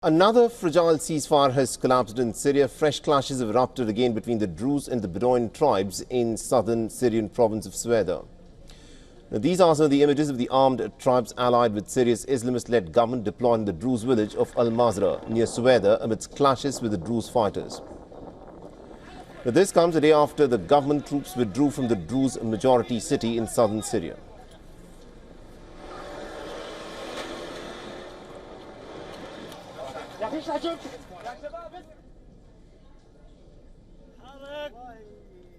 Another fragile ceasefire has collapsed in Syria. Fresh clashes have erupted again between the Druze and the Bedouin tribes in southern Syrian province of Sweida. Now, these are some of the images of the armed tribes allied with Syria's Islamist-led government deployed in the Druze village of Al-Mazra near Sweida amidst clashes with the Druze fighters. Now, this comes a day after the government troops withdrew from the Druze majority city in southern Syria.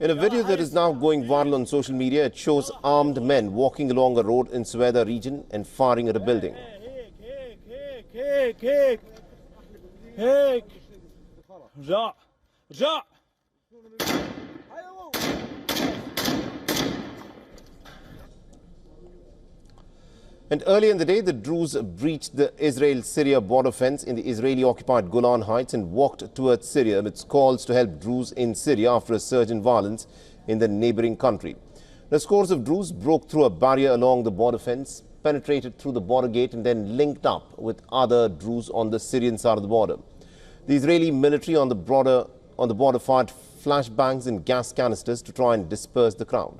In a video that is now going viral on social media, it shows armed men walking along a road in Sweida region and firing at a building. And earlier in the day, the Druze breached the Israel-Syria border fence in the Israeli-occupied Golan Heights and walked towards Syria amidst calls to help Druze in Syria after a surge in violence in the neighboring country. The scores of Druze broke through a barrier along the border fence, penetrated through the border gate and then linked up with other Druze on the Syrian side of the border. The Israeli military on the border fired flashbangs and gas canisters to try and disperse the crowd.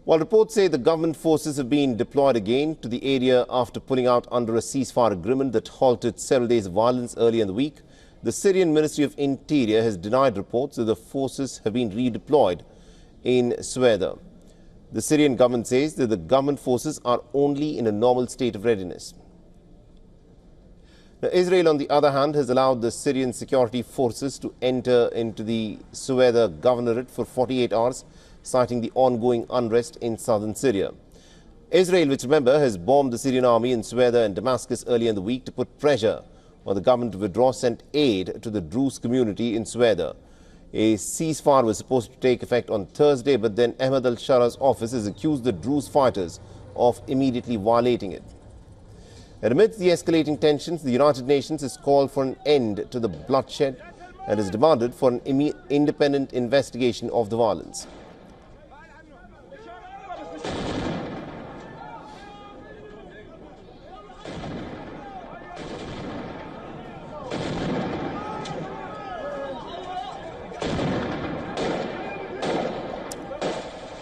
While reports say the government forces have been deployed again to the area after pulling out under a ceasefire agreement that halted several days of violence earlier in the week, the Syrian Ministry of Interior has denied reports that the forces have been redeployed in Sweida. The Syrian government says that the government forces are only in a normal state of readiness. Now, Israel, on the other hand, has allowed the Syrian security forces to enter into the Sweida governorate for 48 hours, citing the ongoing unrest in southern Syria. Israel, which remember has bombed the Syrian army in Sweida and Damascus earlier in the week to put pressure on the government to withdraw, sent aid to the Druze community in Sweida. A ceasefire was supposed to take effect on Thursday, but then Ahmed al-Shara's office has accused the Druze fighters of immediately violating it. And amidst the escalating tensions, the United Nations has called for an end to the bloodshed and has demanded for an independent investigation of the violence.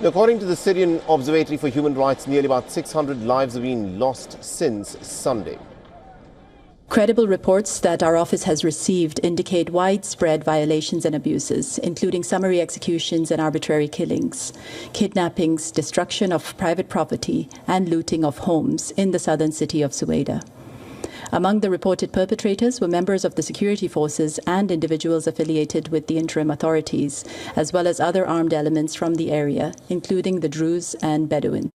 According to the Syrian Observatory for Human Rights, nearly about 600 lives have been lost since Sunday. Credible reports that our office has received indicate widespread violations and abuses, including summary executions and arbitrary killings, kidnappings, destruction of private property, and looting of homes in the southern city of Sweida. Among the reported perpetrators were members of the security forces and individuals affiliated with the interim authorities, as well as other armed elements from the area, including the Druze and Bedouin.